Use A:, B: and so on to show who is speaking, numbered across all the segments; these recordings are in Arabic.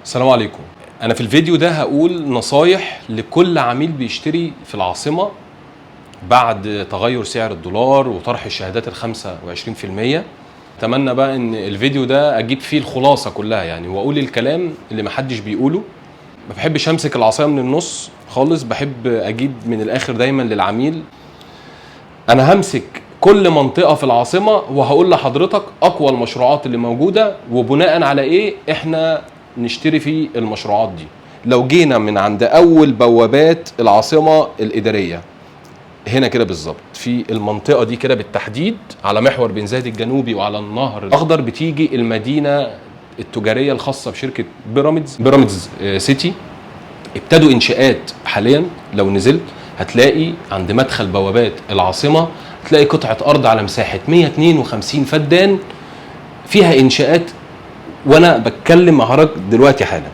A: السلام عليكم. أنا في الفيديو ده هقول نصايح لكل عميل بيشتري في العاصمة بعد تغير سعر الدولار وطرح الشهادات ال25%. أتمنى بقى إن الفيديو ده أجيب فيه الخلاصة كلها يعني، وأقول الكلام اللي محدش بيقوله. ما بحبش أمسك العصاية من النص خالص، بحب أجيب من الآخر دايما للعميل. أنا همسك كل منطقة في العاصمة وهقول لحضرتك أقوى المشروعات اللي موجودة وبناء على إيه إحنا نشتري في المشروعات دي. لو جينا من عند اول بوابات العاصمه الاداريه هنا كده بالظبط في المنطقه دي كده بالتحديد على محور بن زايد الجنوبي وعلى النهر الاخضر بتيجي المدينه التجاريه الخاصه بشركه بيراميدز سيتي. ابتدوا انشاءات حاليا. لو نزلت هتلاقي عند مدخل بوابات العاصمه هتلاقي قطعه ارض على مساحه 152 فدان فيها انشاءات، وانا بتكلم مع حضرتك دلوقتي حالا.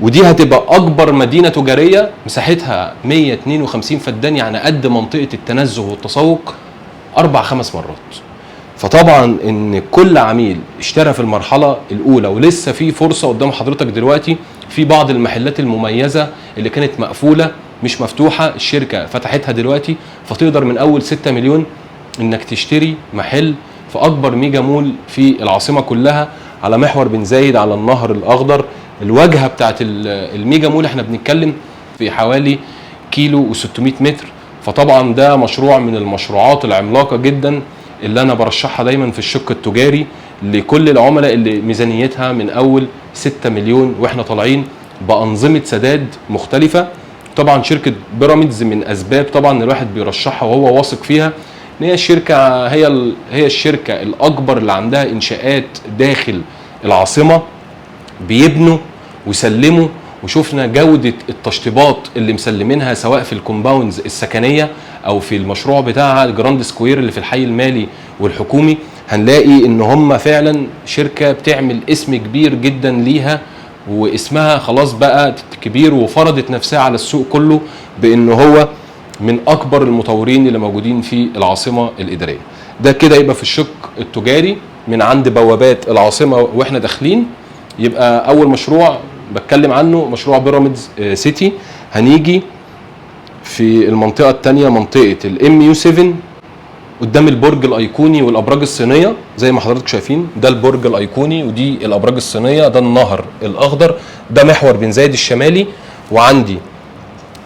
A: ودي هتبقى اكبر مدينه تجاريه مساحتها 152 فدان، يعني قد منطقه التنزه والتسوق 4-5 مرات. فطبعا ان كل عميل اشترى في المرحله الاولى ولسه في فرصه قدام حضرتك دلوقتي في بعض المحلات المميزه اللي كانت مقفوله مش مفتوحه، الشركه فتحتها دلوقتي، فتقدر من اول 6 مليون انك تشتري محل في اكبر ميجا مول في العاصمه كلها على محور بن زايد على النهر الاخضر. الواجهه بتاعت الميجا مول احنا بنتكلم في حوالي كيلو و600 متر. فطبعا ده مشروع من المشروعات العملاقه جدا اللي انا برشحها دايما في الشق التجاري لكل العملاء اللي ميزانيتها من اول 6 مليون واحنا طالعين بانظمه سداد مختلفه. طبعا شركه بيراميدز من اسباب طبعا الواحد بيرشحها وهو واثق فيها ان هي الشركه هي الشركه الاكبر اللي عندها انشاءات داخل العاصمه، بيبنوا ويسلموا. وشوفنا جوده التشطيبات اللي مسلمينها سواء في الكومباوندز السكنيه او في المشروع بتاعها الجراند سكوير اللي في الحي المالي والحكومي. هنلاقي ان هم فعلا شركه بتعمل اسم كبير جدا ليها، واسمها خلاص بقى كبير وفرضت نفسها على السوق كله بان هو من اكبر المطورين اللي موجودين في العاصمه الاداريه. ده كده يبقى في الشق التجاري من عند بوابات العاصمه واحنا داخلين. يبقى اول مشروع بتكلم عنه مشروع بيراميدز سيتي. هنيجي في المنطقه الثانيه منطقه الام يو 7 قدام البرج الايقوني والابراج الصينيه زي ما حضراتكم شايفين. ده البرج الايقوني ودي الابراج الصينيه، ده النهر الاخضر، ده محور بن زايد الشمالي، وعندي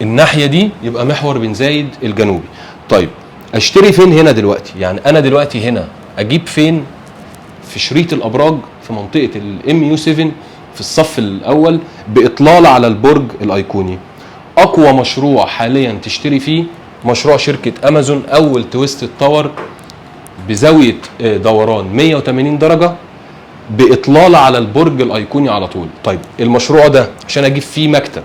A: الناحيه دي يبقى محور بن زايد الجنوبي. طيب اشتري فين هنا دلوقتي؟ يعني انا دلوقتي هنا اجيب فين؟ في شريط الابراج في منطقه الام يو 7 في الصف الاول باطلاله على البرج الايقوني. اقوى مشروع حاليا تشتري فيه مشروع شركه امازون اول تويست تاور بزاويه دوران 180 درجه باطلاله على البرج الايقوني على طول. طيب المشروع ده عشان اجيب فيه مكتب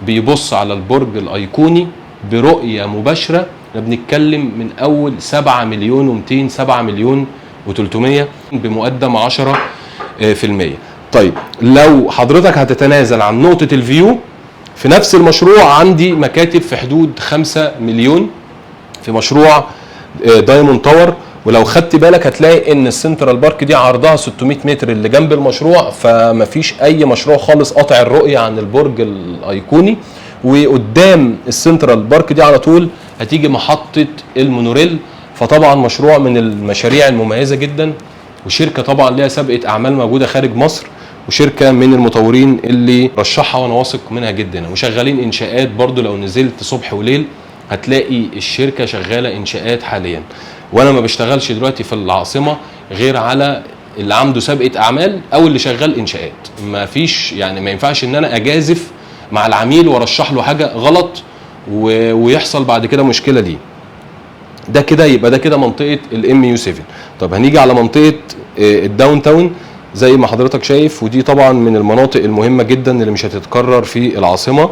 A: بيبص على البرج الايقوني برؤيه مباشره احنا بنتكلم من اول 7 مليون و200 7 مليون و300 بمقدم 10%. طيب لو حضرتك هتتنازل عن نقطه الفيو في نفس المشروع عندي مكاتب في حدود 5 مليون في مشروع دايموند تاور. ولو خدت بالك هتلاقي ان السنترال بارك دي عرضها 600 متر اللي جنب المشروع، فمفيش اي مشروع خالص قاطع الرؤيه عن البرج الايقوني. وقدام السنترال بارك دي على طول هتيجي محطه المونوريل. فطبعا مشروع من المشاريع المميزه جدا، وشركه طبعا ليها سابقه اعمال موجوده خارج مصر، وشركه من المطورين اللي رشحها وانا واثق منها جدا. وشغالين انشاءات برضو، لو نزلت صبح وليل هتلاقي الشركه شغاله انشاءات حاليا. وانا ما بشتغلش دلوقتي في العاصمه غير على اللي عنده سابقه اعمال او اللي شغال انشاءات. ما فيش يعني ما ينفعش ان انا اجازف مع العميل وارشح له حاجه غلط ويحصل بعد كده مشكله ليه. ده كده يبقى ده كده منطقه الام يو 7. طب هنيجي على منطقه الداون تاون زي ما حضرتك شايف، ودي طبعا من المناطق المهمه جدا اللي مش هتتكرر في العاصمه.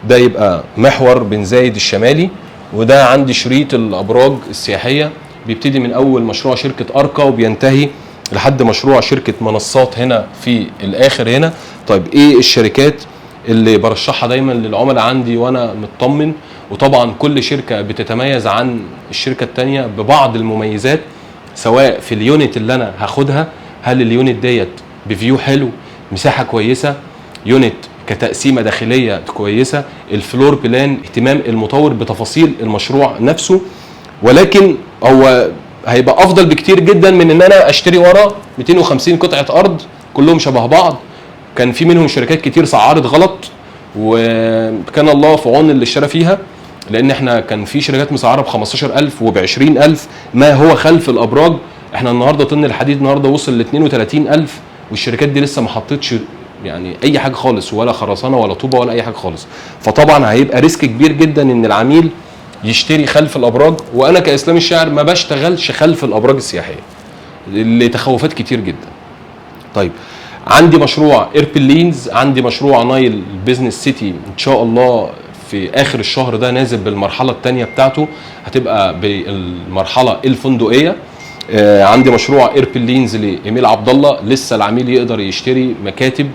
A: ده يبقى محور بن زايد الشمالي، وده عندي شريط الابراج السياحيه بيبتدي من اول مشروع شركه اركا وبينتهي لحد مشروع شركه منصات هنا في الاخر هنا. طيب ايه الشركات اللي برشحها دايما للعملاء عندي وانا مطمن؟ وطبعا كل شركه بتتميز عن الشركه الثانيه ببعض المميزات، سواء في اليونت اللي انا هاخدها، هل اليونت ديت بفيو حلو، مساحه كويسه، يونت كتقسيمه داخليه كويسه، الفلور بلان، اهتمام المطور بتفاصيل المشروع نفسه. ولكن هو هيبقى افضل بكتير جدا من ان انا اشتري ورا 250 قطعه ارض كلهم شبه بعض. كان في منهم شركات كتير سعرت غلط، وكان الله في عون اللي اشترى فيها، لان احنا كان في شركات مسعره ب 15000 وب 20000 ما هو خلف الابراج. احنا النهارده طن الحديد النهارده وصل ل 32000، والشركات دي لسه ما حطتش يعني اي حاجه خالص، ولا خرسانه ولا طوبه ولا اي حاجه خالص. فطبعا هيبقى ريسك كبير جدا ان العميل يشتري خلف الابراج، وانا كاسلام الشاعر ما بشتغلش خلف الابراج السياحيه لتخوفات كتير جدا. طيب عندي مشروع ايربلينز، عندي مشروع نايل بيزنس سيتي ان شاء الله في اخر الشهر ده نازل بالمرحله الثانيه بتاعته، هتبقى بالمرحله الفندقيه. عندي مشروع ايربلينز لايميل عبد الله، لسه العميل يقدر يشتري مكاتب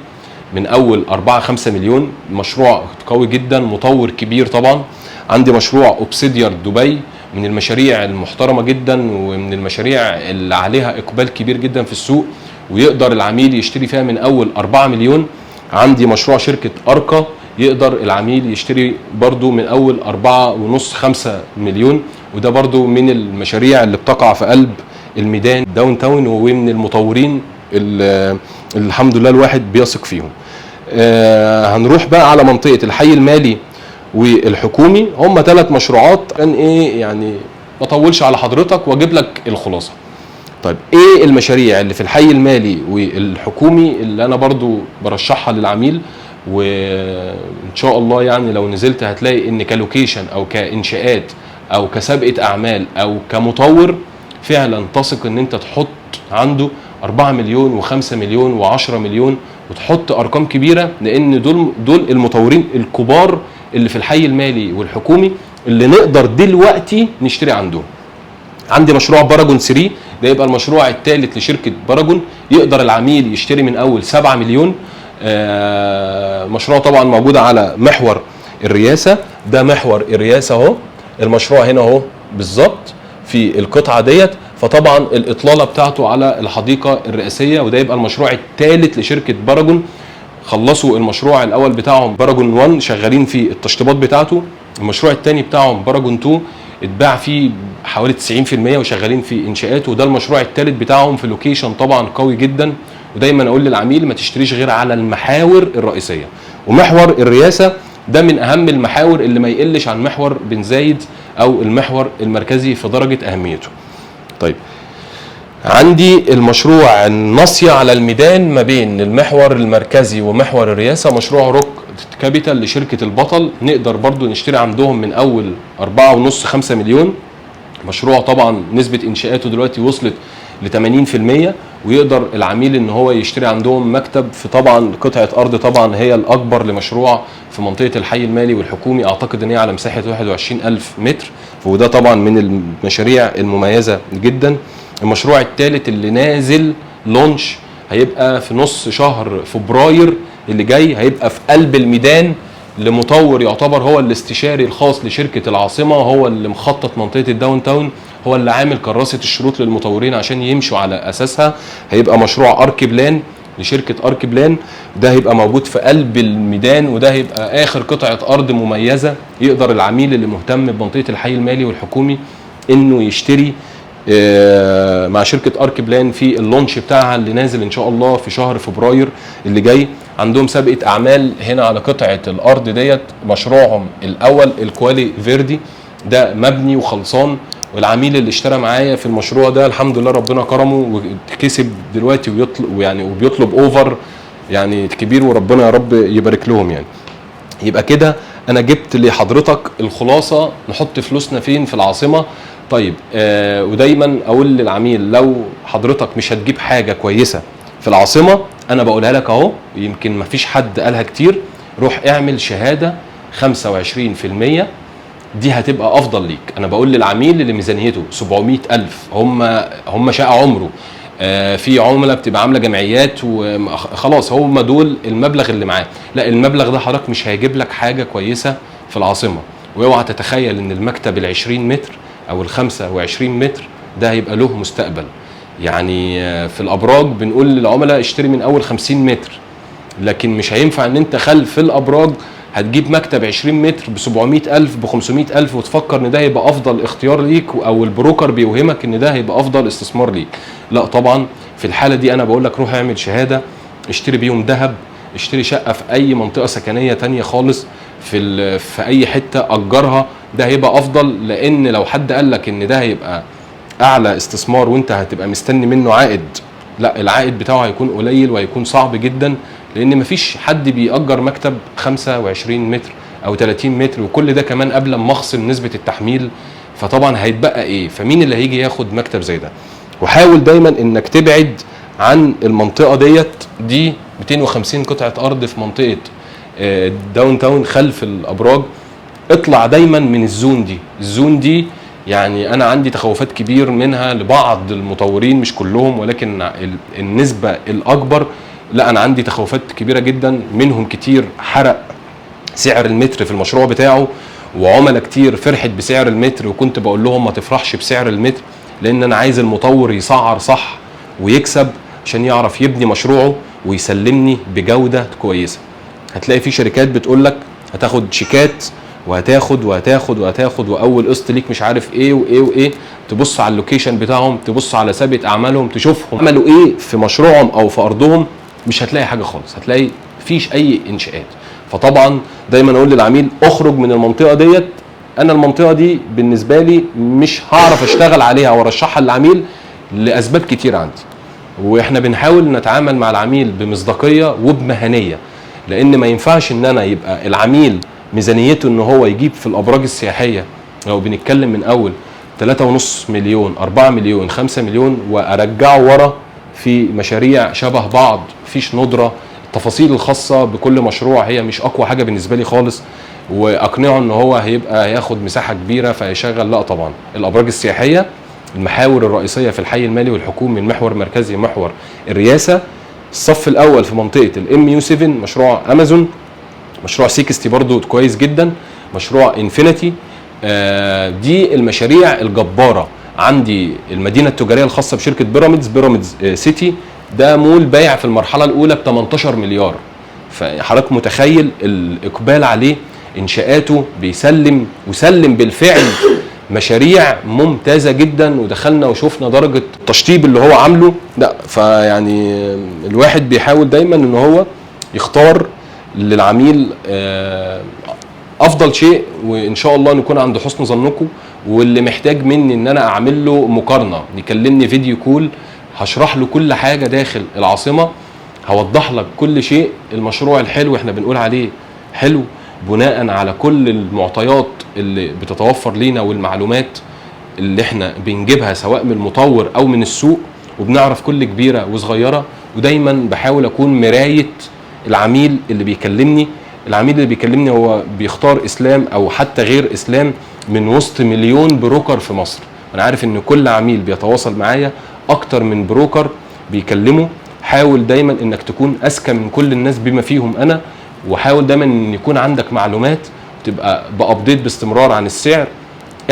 A: من اول 4-5 مليون. مشروع قوي جدا، مطور كبير طبعا. عندي مشروع اوبسيديار دبي، من المشاريع المحترمه جدا ومن المشاريع اللي عليها اقبال كبير جدا في السوق، ويقدر العميل يشتري فيها من اول 4 مليون. عندي مشروع شركه اركا، يقدر العميل يشتري برضو من اول 4.5-5 مليون، وده برضو من المشاريع اللي بتقع في قلب الميدان داون تاون، ومن المطورين اللي الحمد لله الواحد بيثق فيهم. هنروح بقى على منطقه الحي المالي والحكومي. هم 3 مشروعات، كان ايه يعني ما اطولش على حضرتك واجيب لك الخلاصه. طيب ايه المشاريع اللي في الحي المالي والحكومي اللي انا برضو برشحها للعميل؟ وان شاء الله يعني لو نزلت هتلاقي ان كلوكيشن او كانشاءات او كسابقه اعمال او كمطور فعلا تثق ان انت تحط عنده 4 مليون و5 مليون و10 مليون، وتحط ارقام كبيره، لان دول المطورين الكبار اللي في الحي المالي والحكومي اللي نقدر دلوقتي نشتري عندهم. عندي مشروع باراجون 3، ده يبقى المشروع الثالث لشركه باراجون، يقدر العميل يشتري من اول 7 مليون. مشروع طبعا موجود على محور الرياسه، ده محور الرياسه اهو، المشروع هنا اهو بالظبط في القطعه ديت. فطبعا الاطلاله بتاعته على الحديقه الرئاسيه، وده يبقى المشروع الثالث لشركه باراجون. خلصوا المشروع الاول بتاعهم باراجون 1، شغالين في التشطيبات بتاعته. المشروع الثاني بتاعهم باراجون 2 اتباع فيه حوالي 90% وشغالين في انشاءاته، وده المشروع الثالث بتاعهم في لوكيشن طبعا قوي جدا. ودايما اقول للعميل ما تشتريش غير على المحاور الرئيسيه، ومحور الرئاسه ده من اهم المحاور اللي ما يقلش عن محور بن زايد او المحور المركزي في درجه اهميته. طيب عندي المشروع الناصيه على الميدان ما بين المحور المركزي ومحور الرئاسه، مشروع روك كابيتال لشركه البطل، نقدر برضو نشتري عندهم من اول 4.5-5 مليون. مشروع طبعا نسبه انشاءاته دلوقتي وصلت ل 80%، ويقدر العميل ان هو يشتري عندهم مكتب في طبعا قطعه ارض طبعا هي الاكبر لمشروع في منطقه الحي المالي والحكومي، اعتقد ان هي على مساحه 21000 متر، وده طبعا من المشاريع المميزه جدا. المشروع الثالث اللي نازل لونش هيبقى في نص شهر فبراير اللي جاي، هيبقى في قلب الميدان لمطور يعتبر هو الاستشاري الخاص لشركه العاصمه، هو اللي مخطط منطقه الداون تاون، هو اللي عامل كراسه الشروط للمطورين عشان يمشوا على اساسها. هيبقى مشروع ارك بلان لشركه ارك بلان، ده هيبقى موجود في قلب الميدان، وده هيبقى اخر قطعه ارض مميزه يقدر العميل اللي مهتم بمنطقه الحي المالي والحكومي انه يشتري مع شركه ارك بلان في اللونش بتاعها اللي نازل ان شاء الله في شهر فبراير اللي جاي. عندهم سابقه اعمال هنا على قطعه الارض ديت، مشروعهم الاول الكوالي فيردي ده مبني وخلصان، والعميل اللي اشترى معايا في المشروع ده الحمد لله ربنا كرمه وكسب دلوقتي وبيطلب اوفر يعني كبير، وربنا يا رب يبارك لهم يعني. يبقى كده انا جبت لحضرتك الخلاصه، نحط فلوسنا فين في العاصمه. طيب ودايما اقول للعميل لو حضرتك مش هتجيب حاجه كويسه في العاصمه، انا بقولها لك اهو، يمكن ما فيش حد قالها كتير، روح اعمل شهاده 25%، دي هتبقى افضل ليك. انا بقول للعميل اللي ميزانيته 700000 هم شقى عمره، في عملاء بتبقى عامله جمعيات وخلاص هم دول المبلغ اللي معاه، لا المبلغ ده حضرتك مش هيجيب لك حاجه كويسه في العاصمه. واوعى تتخيل ان المكتب ال20 متر او ال25 متر ده هيبقى له مستقبل. يعني في الابراج بنقول للعملاء اشتري من اول 50 متر، لكن مش هينفع ان انت خلف الابراج هتجيب مكتب 20 متر ب 700,000 ب 500,000 وتفكر ان ده هيبقى افضل اختيار ليك، او البروكر بيوهمك ان ده هيبقى افضل استثمار ليك. لا طبعا، في الحاله دي انا بقول لك روح اعمل شهاده، اشتري بيهم ذهب، اشتري شقه في اي منطقه سكنيه تانية خالص في اي حته اجرها، ده هيبقى افضل. لان لو حد قال لك ان ده هيبقى اعلى استثمار وانت هتبقى مستني منه عائد، لا، العائد بتاعه هيكون قليل وهيكون صعب جدا، لان مفيش حد بيأجر مكتب 25 متر او 30 متر، وكل ده كمان قبل ما اخصم نسبه التحميل، فطبعا هيتبقى ايه؟ فمين اللي هيجي ياخد مكتب زي ده؟ وحاول دايما انك تبعد عن المنطقه دي 250 قطعه ارض في منطقه داون تاون خلف الابراج. اطلع دايما من الزون دي يعني انا عندي تخوفات كبير منها لبعض المطورين، مش كلهم ولكن النسبه الاكبر. لا، انا عندي تخوفات كبيره جدا، منهم كتير حرق سعر المتر في المشروع بتاعه، وعملاء كتير فرحت بسعر المتر وكنت بقول لهم ما تفرحش بسعر المتر، لان انا عايز المطور يسعر صح ويكسب عشان يعرف يبني مشروعه ويسلمني بجوده كويسه. هتلاقي في شركات بتقول لك هتاخد شيكات وهتاخد وهتاخد وهتاخد، واول قسط ليك مش عارف ايه وايه وايه. تبص على اللوكيشن بتاعهم، تبص على سابقه اعمالهم، تشوفهم عملوا ايه في مشروعهم او في ارضهم، مش هتلاقي حاجه خالص، هتلاقي مفيش اي انشاءات. فطبعا دايما اقول للعميل اخرج من المنطقه ديت. انا المنطقه دي بالنسبه لي مش هعرف اشتغل عليها وارشحها للعميل لاسباب كتير عندي، واحنا بنحاول نتعامل مع العميل بمصداقيه وبمهنيه، لان ما ينفعش ان انا يبقى العميل ميزانيته ان هو يجيب في الابراج السياحيه، لو بنتكلم من اول 3.5 مليون 4 مليون 5 مليون، وارجعه ورا في مشاريع شبه بعض، مفيش ندره. التفاصيل الخاصه بكل مشروع هي مش اقوى حاجه بالنسبه لي خالص، واقنعه ان هو هياخد مساحه كبيره فيشغل. لا طبعا، الابراج السياحيه المحاور الرئيسيه في الحي المالي والحكومي، المحور المركزي محور الرئاسه، الصف الاول في منطقه الام يو 7 مشروع امازون، مشروع 60 برضو كويس جدا، مشروع انفينيتي. دي المشاريع الجباره. عندي المدينه التجاريه الخاصه بشركه بيراميدز سيتي، ده مول بايع في المرحله الاولى ب 18 مليار. فحضرتك متخيل الاقبال عليه، انشاءاته بيسلم وسلم بالفعل مشاريع ممتازه جدا، ودخلنا وشوفنا درجه التشطيب اللي هو عامله. لا فيعني الواحد بيحاول دايما ان هو يختار للعميل افضل شيء، وان شاء الله نكون عند حسن ظنكم. واللي محتاج مني ان انا اعمل له مقارنه يكلمني فيديو كول، هشرح له كل حاجه داخل العاصمه، هوضح لك كل شيء. المشروع الحلو احنا بنقول عليه حلو بناء على كل المعطيات اللي بتتوفر لينا والمعلومات اللي احنا بنجيبها سواء من المطور او من السوق، وبنعرف كل كبيره وصغيره. ودايما بحاول اكون مرايه العميل اللي بيكلمني. العميل اللي بيكلمني هو بيختار اسلام او حتى غير اسلام من وسط مليون بروكر في مصر. انا عارف ان كل عميل بيتواصل معايا اكتر من بروكر بيكلمه. حاول دايما انك تكون اذكى من كل الناس بما فيهم انا، وحاول دايما ان يكون عندك معلومات وتبقى بابديت باستمرار عن السعر.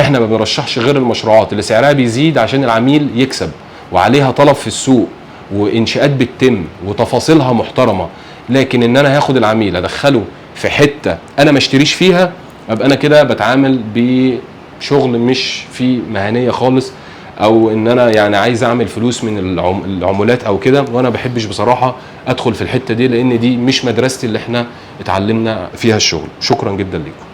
A: احنا ما بنرشحش غير المشروعات اللي سعرها بيزيد عشان العميل يكسب وعليها طلب في السوق وانشاءات بتتم وتفاصيلها محترمه. لكن ان انا هاخد العميل ادخله في حته انا ما اشتريش فيها، ابقى انا كده بتعامل بشغل مش فيه مهنيه خالص، او ان انا يعني عايز اعمل فلوس من العمولات او كده. وانا ما بحبش بصراحه ادخل في الحته دي، لان دي مش مدرستي اللي احنا اتعلمنا فيها الشغل. شكرا جدا لكم.